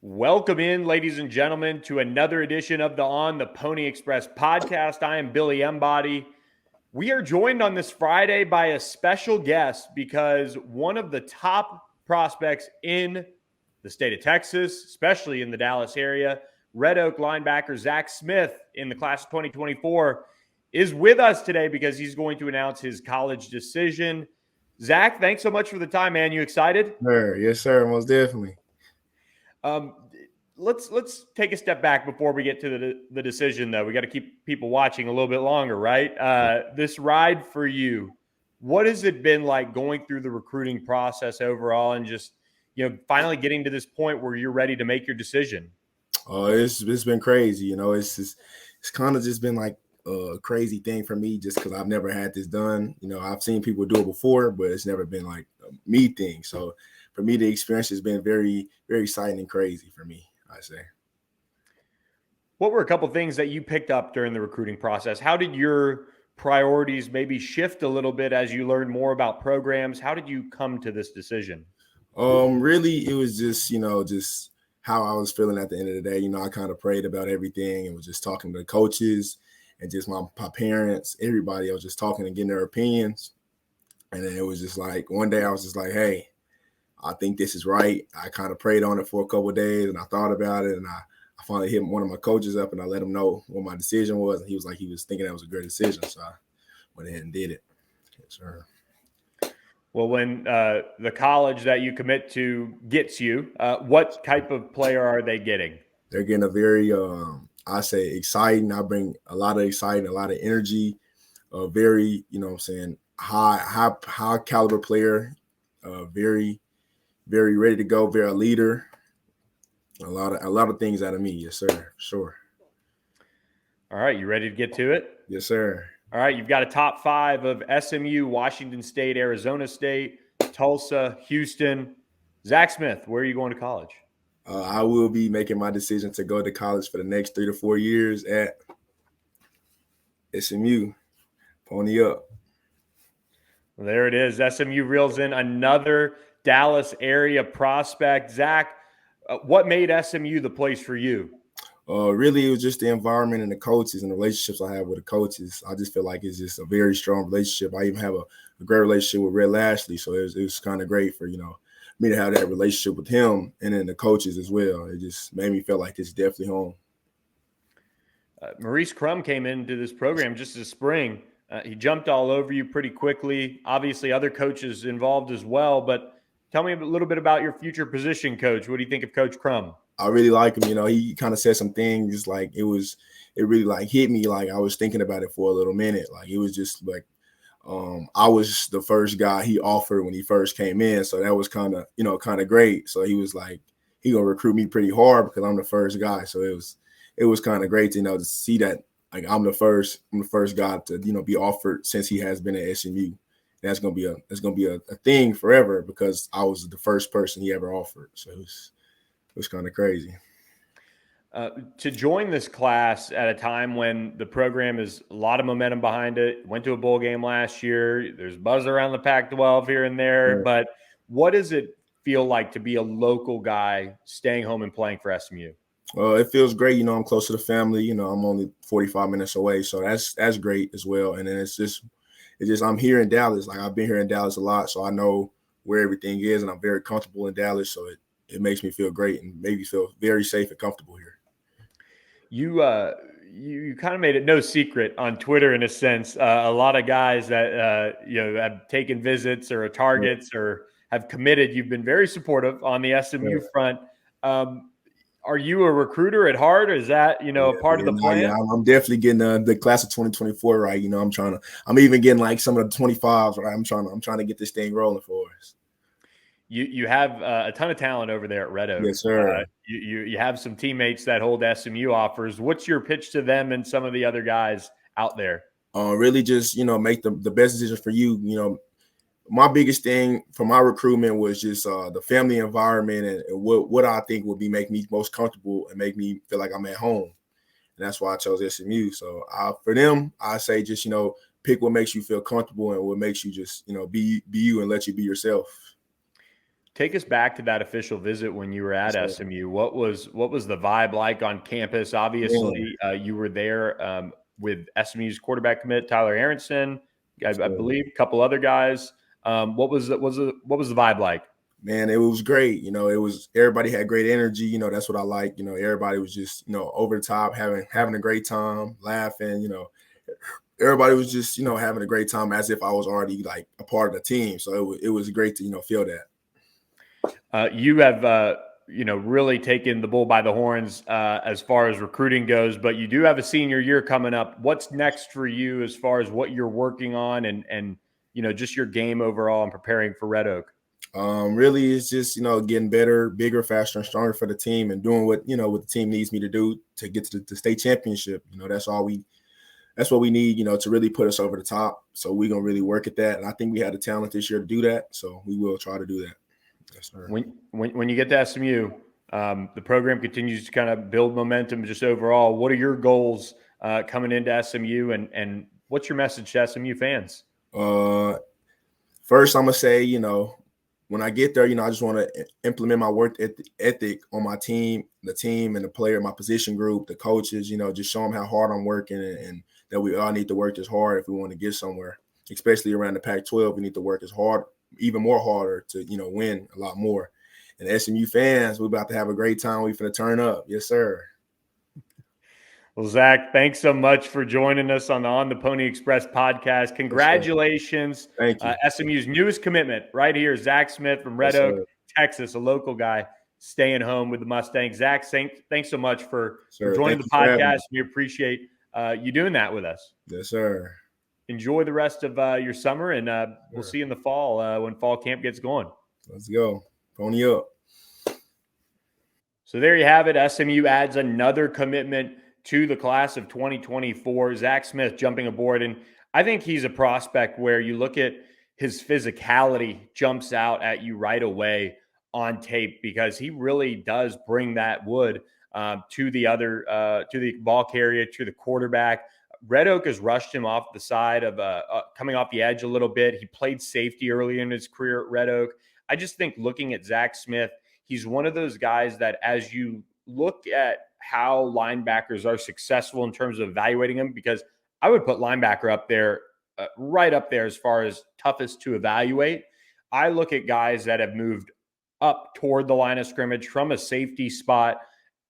Welcome in, ladies and gentlemen, to another edition of the On the Pony Express podcast. I am Billy Embody. We are joined on this Friday by a special guest because one of the top prospects in the state of Texas, especially in the Dallas area, Red Oak linebacker Zach Smith in the class of 2024, is with us today because he's going to announce his college decision. Zach, thanks so much for the time, man. You excited? Sir, yes, sir, most definitely. Um, let's take a step back before we get to the decision, though. We got to keep people watching a little bit longer, right? This ride for you, what has it been like going through the recruiting process overall, and just finally getting to this point where you're ready to make your decision? It's been crazy. It's kind of just been like a crazy thing for me, just because I've never had this done. I've seen people do it before, but it's never been like a me thing. So for me, the experience has been very, very exciting and crazy for me, I say. What were a couple things that you picked up during the recruiting process? How did your priorities maybe shift a little bit as you learned more about programs? How did you come to this decision? Really, it was just just how I was feeling at the end of the day. I kind of prayed about everything and was just talking to the coaches and just my parents, everybody. I was just talking and getting their opinions. And then it was just like one day I was just like, hey, I think this is right. I kind of prayed on it for a couple of days and I thought about it. And I finally hit one of my coaches up and I let him know what my decision was. And he was like, he was thinking that was a great decision. So I went ahead and did it. Yes, sir. Well, when the college that you commit to gets you, what type of player are they getting? They're getting a very, I say, exciting. I bring a lot of exciting, a lot of energy, very, high caliber player, very, very ready to go, very leader. A lot of things out of me. Yes, sir. Sure. All right, you ready to get to it? Yes, sir. All right, you've got a top five of SMU, Washington State, Arizona State, Tulsa, Houston. Zach Smith, where are you going to college? I will be making my decision to go to college for the next 3 to 4 years at SMU. Pony up. Well, there it is. SMU reels in another Dallas area prospect. Zach, what made SMU the place for you? Really, it was just the environment and the coaches and the relationships I have with the coaches. I just feel like it's just a very strong relationship. I even have a great relationship with Red Lashley, so it was kind of great for me to have that relationship with him and then the coaches as well. It just made me feel like it's definitely home. Maurice Crum came into this program just this spring. He jumped all over you pretty quickly. Obviously, other coaches involved as well. But tell me a little bit about your future position coach. What do you think of Coach Crum? I really like him. He kind of said some things like it really like hit me. Like I was thinking about it for a little minute. Like it was just like I was the first guy he offered when he first came in. So that was kind of great. So he was like, he gonna recruit me pretty hard because I'm the first guy. So it was kind of great to see that like I'm the first guy to be offered since he has been at SMU. That's gonna be a thing forever because I was the first person he ever offered. So it was kind of crazy. To join this class at a time when the program is a lot of momentum behind it, went to a bowl game last year, there's buzz around the Pac-12 here and there, Yeah. but what does it feel like to be a local guy staying home and playing for SMU? It feels great. I'm close to the family. I'm only 45 minutes away, so that's great as well. And then it's just I'm here in Dallas. Like I've been here in Dallas a lot, so I know where everything is, and I'm very comfortable in Dallas. So it makes me feel great and maybe feel very safe and comfortable here. You kind of made it no secret on Twitter in a sense. A lot of guys that have taken visits or targets or have committed. You've been very supportive on the SMU front. Are you a recruiter at heart, or is that a part of the plan? Yeah, I'm definitely getting the class of 2024 right. I'm even getting like some of the 25s right. I'm trying to get this thing rolling for us. You have a ton of talent over there at Red Oak. Yes, sir. You have some teammates that hold SMU offers. What's your pitch to them and some of the other guys out there? Really just make the best decision for you. My biggest thing for my recruitment was just the family environment and what I think would make me most comfortable and make me feel like I'm at home. And that's why I chose SMU. So for them, I say just, pick what makes you feel comfortable and what makes you just, be you and let you be yourself. Take us back to that official visit when you were at So, SMU. What was the vibe like on campus? man, Obviously, you were there with SMU's quarterback commit Tyler Aronson, I so, believe, a couple other guys. What was what was the vibe like? man, it was great. It was everybody had great energy. That's what I like. Everybody was just over the top, having a great time, laughing. Everybody was just having a great time as if I was already like a part of the team. So it was great to feel that. You have really taken the bull by the horns as far as recruiting goes, but you do have a senior year coming up. What's next for you as far as what you're working on and just your game overall and preparing for Red Oak? Really, it's just getting better, bigger, faster, and stronger for the team, and doing what what the team needs me to do to get to the state championship. That's what we need, to really put us over the top. So we're gonna really work at that, and I think we had the talent this year to do that. So we will try to do that. Yes, sir. When you get to SMU, the program continues to kind of build momentum. Just overall, what are your goals coming into SMU, and what's your message to SMU fans? First, I'm gonna say, when I get there, I just want to implement my work ethic on my team, the team and the player, my position group, the coaches, just show them how hard I'm working and that we all need to work as hard if we want to get somewhere, especially around the Pac-12. We need to work as hard, even more harder to, win a lot more. And SMU fans, we're about to have a great time. We're going to turn up. Yes, sir. Well, Zach, thanks so much for joining us on the Pony Express podcast. Congratulations. Yes, thank you. SMU's newest commitment right here, Zach Smith from Red Oak, Texas, a local guy staying home with the Mustangs. Zach, thanks so much for joining the podcast. We appreciate you doing that with us. Yes, sir. Enjoy the rest of your summer, and we'll see you in the fall when fall camp gets going. Let's go. Pony up. So there you have it. SMU adds another commitment to the class of 2024. Zach Smith jumping aboard. And I think he's a prospect where you look at his physicality jumps out at you right away on tape because he really does bring that wood to the ball carrier, to the quarterback. Red Oak has rushed him off the side of coming off the edge a little bit. He played safety early in his career at Red Oak. I just think looking at Zach Smith, he's one of those guys that as you look at how linebackers are successful in terms of evaluating them, because I would put linebacker up there, right up there as far as toughest to evaluate. I look at guys that have moved up toward the line of scrimmage from a safety spot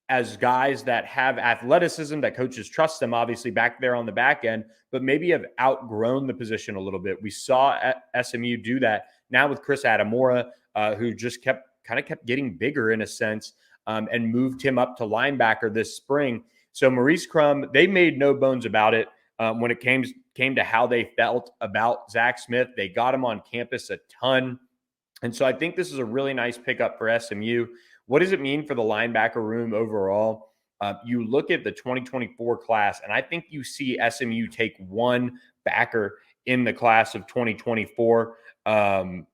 as guys that have athleticism, that coaches trust them, obviously back there on the back end, but maybe have outgrown the position a little bit. We saw SMU do that now with Chris Adamora, who just kept getting bigger in a sense, and moved him up to linebacker this spring. So Maurice Crum, they made no bones about it when it came to how they felt about Zach Smith. They got him on campus a ton. And so I think this is a really nice pickup for SMU. What does it mean for the linebacker room overall? You look at the 2024 class, and I think you see SMU take one backer in the class of 2024. And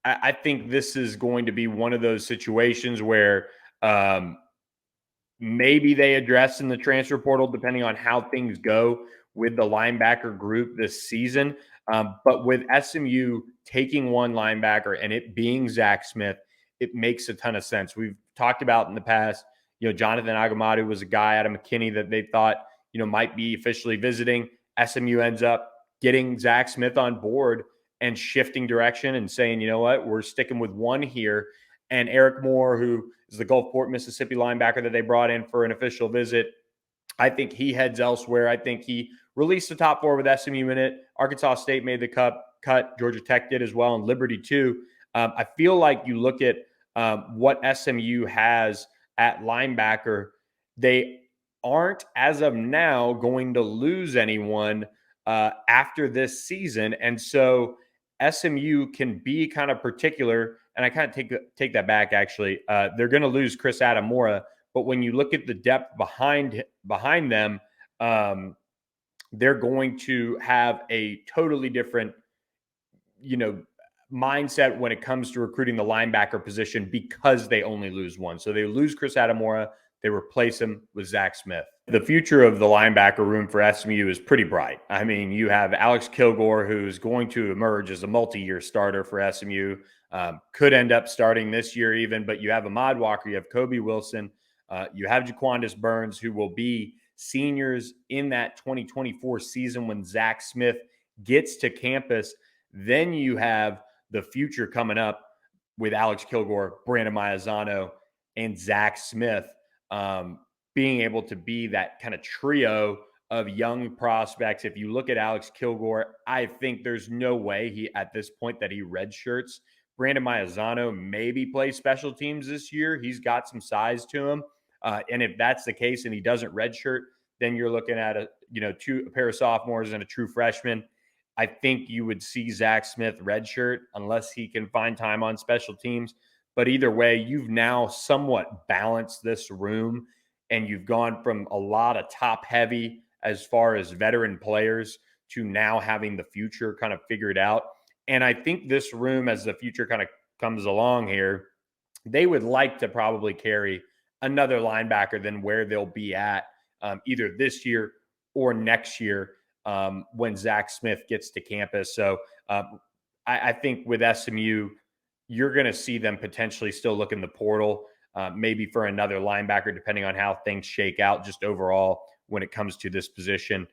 I think this is going to be one of those situations where maybe they address in the transfer portal, depending on how things go with the linebacker group this season. But with SMU taking one linebacker and it being Zach Smith, it makes a ton of sense. We've talked about in the past, Jonathan Agamadu was a guy out of McKinney that they thought, might be officially visiting. SMU ends up getting Zach Smith on board and shifting direction and saying, you know what, we're sticking with one here. And Eric Moore, who is the Gulfport, Mississippi linebacker that they brought in for an official visit, I think he heads elsewhere. I think he released the top four with SMU in it. Arkansas State made the cut. Georgia Tech did as well, and Liberty too. I feel like you look at what SMU has at linebacker, they aren't, as of now, going to lose anyone after this season. And so SMU can be kind of particular, and I kind of take that back, actually. They're going to lose Chris Adamora, but when you look at the depth behind them, they're going to have a totally different, mindset when it comes to recruiting the linebacker position because they only lose one. So they lose Chris Adamora, they replace him with Zach Smith. The future of the linebacker room for SMU is pretty bright. I mean, you have Alex Kilgore, who's going to emerge as a multi-year starter for SMU. Could end up starting this year even, but you have Ahmad Walker, you have Kobe Wilson, you have Jaquandis Burns, who will be seniors in that 2024 season when Zach Smith gets to campus. Then you have the future coming up with Alex Kilgore, Brandon Maizano, and Zach Smith. Being able to be that kind of trio of young prospects. If you look at Alex Kilgore, I think there's no way he at this point that he redshirts. Brandon Maizano maybe plays special teams this year. He's got some size to him. And if that's the case and he doesn't redshirt, then you're looking at a pair of sophomores and a true freshman. I think you would see Zach Smith redshirt unless he can find time on special teams. But either way, you've now somewhat balanced this room, and you've gone from a lot of top heavy as far as veteran players to now having the future kind of figured out. And I think this room, as the future kind of comes along here, they would like to probably carry another linebacker than where they'll be at either this year or next year when Zach Smith gets to campus. So I think with SMU, you're going to see them potentially still look in the portal, maybe for another linebacker, depending on how things shake out just overall when it comes to this position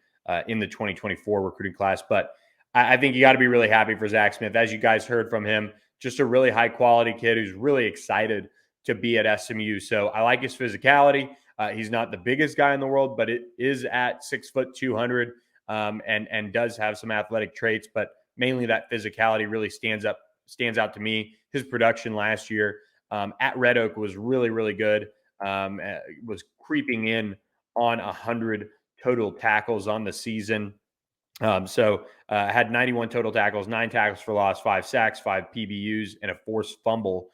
in the 2024 recruiting class. But I think you got to be really happy for Zach Smith. As you guys heard from him, just a really high quality kid who's really excited to be at SMU. So I like his physicality. He's not the biggest guy in the world, but it is at 6'2", 200, and does have some athletic traits, but mainly that physicality really stands out to me. His production last year at Red Oak was really, really good. Was creeping in on 100 total tackles on the season. Had 91 total tackles, 9 tackles for loss, 5 sacks, 5 PBUs, and a forced fumble.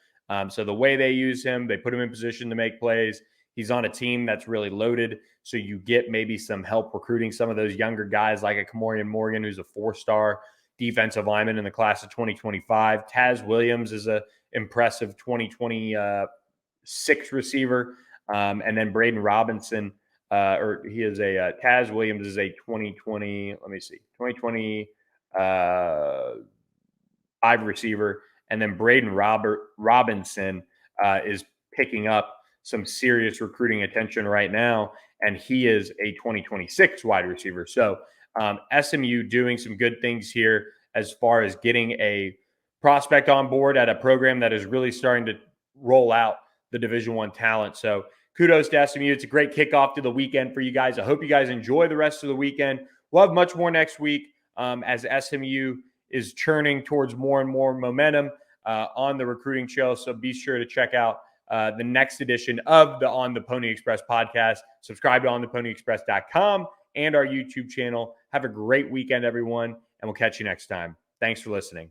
So the way they use him, they put him in position to make plays. He's on a team that's really loaded, so you get maybe some help recruiting some of those younger guys like a Kamorian Morgan, who's a 4-star defensive lineman in the class of 2025. Taz Williams is a impressive 2026 receiver. And then Braden Robinson, Taz Williams is a 2025 receiver. And then Braden Robinson is picking up some serious recruiting attention right now, and he is a 2026 wide receiver. So SMU doing some good things here as far as getting a prospect on board at a program that is really starting to roll out the Division I talent. So kudos to SMU. It's a great kickoff to the weekend for you guys. I hope you guys enjoy the rest of the weekend. We'll have much more next week as SMU is churning towards more and more momentum on the recruiting trail. So be sure to check out the next edition of the On the Pony Express podcast. Subscribe to ontheponyexpress.com and our YouTube channel. Have a great weekend, everyone, and we'll catch you next time. Thanks for listening.